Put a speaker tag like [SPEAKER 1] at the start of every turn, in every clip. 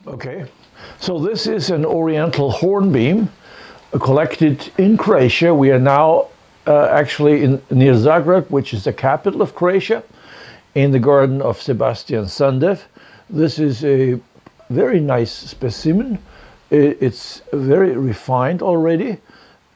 [SPEAKER 1] Okay, so this is an oriental hornbeam collected in Croatia. We are now actually near Zagreb, which is the capital of Croatia, in the garden of Sebastian Sandev. This is a very nice specimen. It's very refined already. It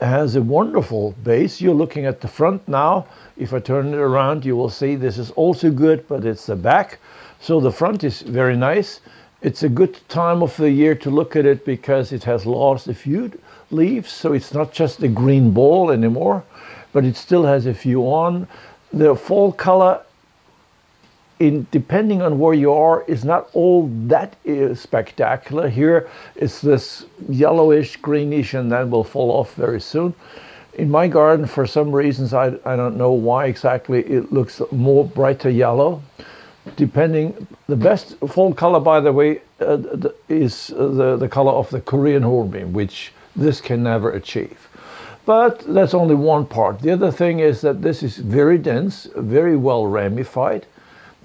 [SPEAKER 1] has a wonderful base. You're looking at the front now. If I turn it around, you will see this is also good, but it's the back. So the front is very nice. It's a good time of the year to look at it because it has lost a few leaves, so it's not just a green ball anymore, but it still has a few on. The fall color, depending on where you are, is not all that spectacular. Here it's this yellowish, greenish, and then will fall off very soon. In my garden, for some reasons, I don't know why exactly, it looks more brighter yellow. Depending, the best fall color, by the way, is the color of the Korean hornbeam, which this can never achieve. But that's only one part. The other thing is that this is very dense, very well ramified,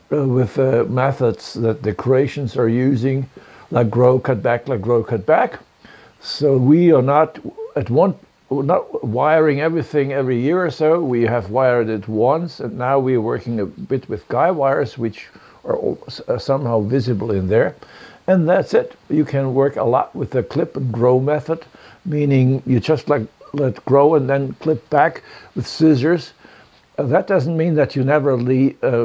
[SPEAKER 1] with methods that the Croatians are using, like grow, cut back, like grow, cut back. So we are not not wiring everything every year or so. We have wired it once, and now we're working a bit with guy wires, which are somehow visible in there. And that's it. You can work a lot with the clip and grow method, meaning you just let grow and then clip back with scissors. That doesn't mean that you never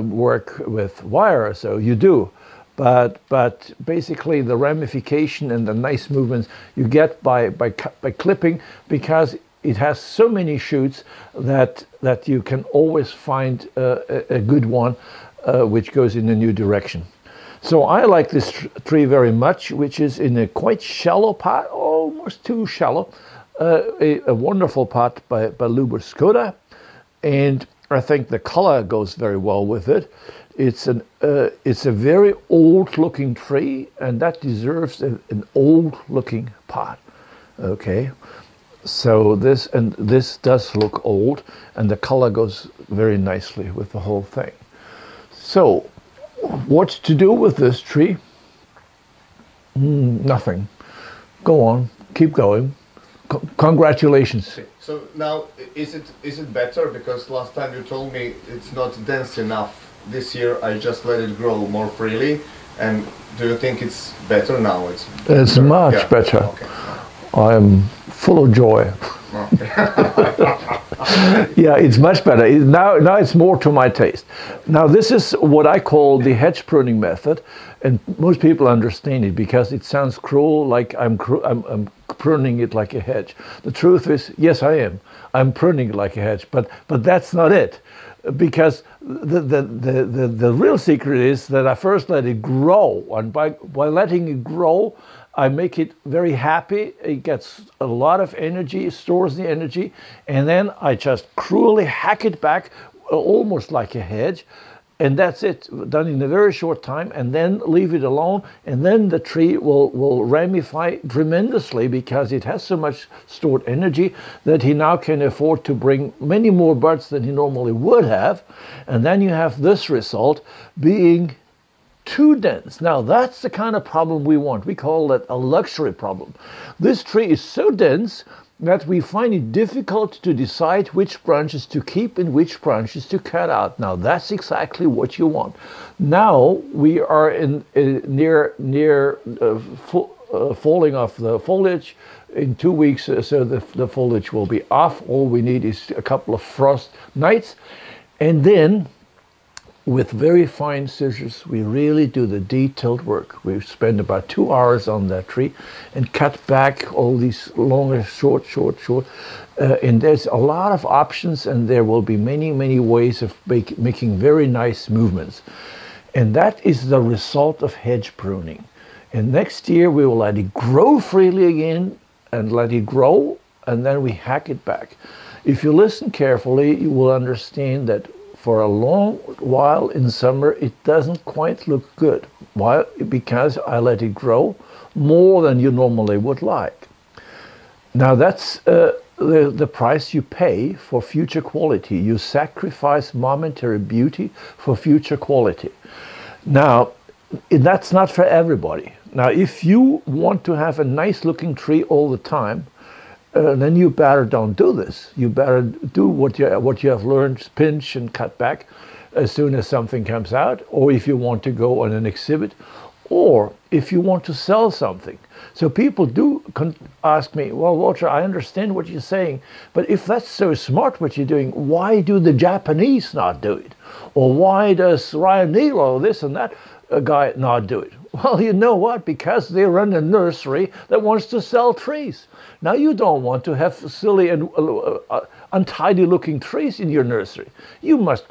[SPEAKER 1] work with wire, so you do. But basically the ramification and the nice movements you get by clipping, because it has so many shoots that you can always find a good one which goes in a new direction. So I like this tree very much, which is in a quite shallow pot, almost too shallow. A wonderful pot by Luber Skoda, and I think the color goes very well with it. It's a very old-looking tree, and that deserves an old-looking pot. Okay, so this does look old, and the color goes very nicely with the whole thing. So, what to do with this tree? Nothing. Go on, keep going. Congratulations.
[SPEAKER 2] So now, is it better? Because last time you told me it's not dense enough. This year I just let it grow more freely. And do you think it's better now?
[SPEAKER 1] It's much better.
[SPEAKER 2] Okay.
[SPEAKER 1] I am full of joy.
[SPEAKER 2] Okay.
[SPEAKER 1] Yeah, it's much better. Now it's more to my taste. Now this is what I call the hedge pruning method, and most people understand it because it sounds cruel, like I'm pruning it like a hedge. The truth is, yes, I am. I'm pruning it like a hedge, but that's not it. Because the real secret is that I first let it grow, and by letting it grow, I make it very happy. It gets a lot of energy, it stores the energy, and then I just cruelly hack it back, almost like a hedge, and that's it, done in a very short time, and then leave it alone, and then the tree will ramify tremendously because it has so much stored energy that he now can afford to bring many more buds than he normally would have, and then you have this result being too dense. Now that's the kind of problem we want. We call that a luxury problem. This tree is so dense that we find it difficult to decide which branches to keep and which branches to cut out. Now that's exactly what you want. Now we are near falling off the foliage. In 2 weeks so the foliage will be off. All we need is a couple of frost nights, and then with very fine scissors, we really do the detailed work. We spend about 2 hours on that tree and cut back all these longer, short. And there's a lot of options, and there will be many ways of making very nice movements. And that is the result of hedge pruning. And next year we will let it grow freely again, and let it grow, and then we hack it back. If you listen carefully, you will understand that for a long while in summer, it doesn't quite look good. Why? Because I let it grow more than you normally would like. Now that's the price you pay for future quality. You sacrifice momentary beauty for future quality. Now, that's not for everybody. Now, if you want to have a nice looking tree all the time, then you better don't do this. You better do what you have learned, pinch and cut back as soon as something comes out, or if you want to go on an exhibit, or if you want to sell something. So people do ask me, well, Walter, I understand what you're saying, but if that's so smart what you're doing, why do the Japanese not do it? Or why does Ryan Nilo, this and that guy, not do it? Well, you know what? Because they run a nursery that wants to sell trees. Now, you don't want to have silly and untidy looking trees in your nursery. You must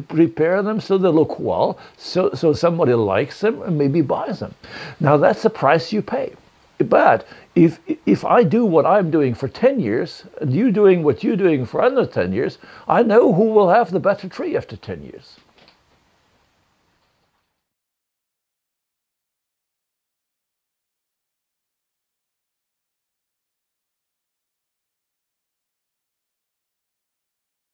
[SPEAKER 1] prepare them so they look well, so somebody likes them and maybe buys them. Now, that's the price you pay. But if I do what I'm doing for 10 years, and you doing what you're doing for another 10 years, I know who will have the better tree after 10 years.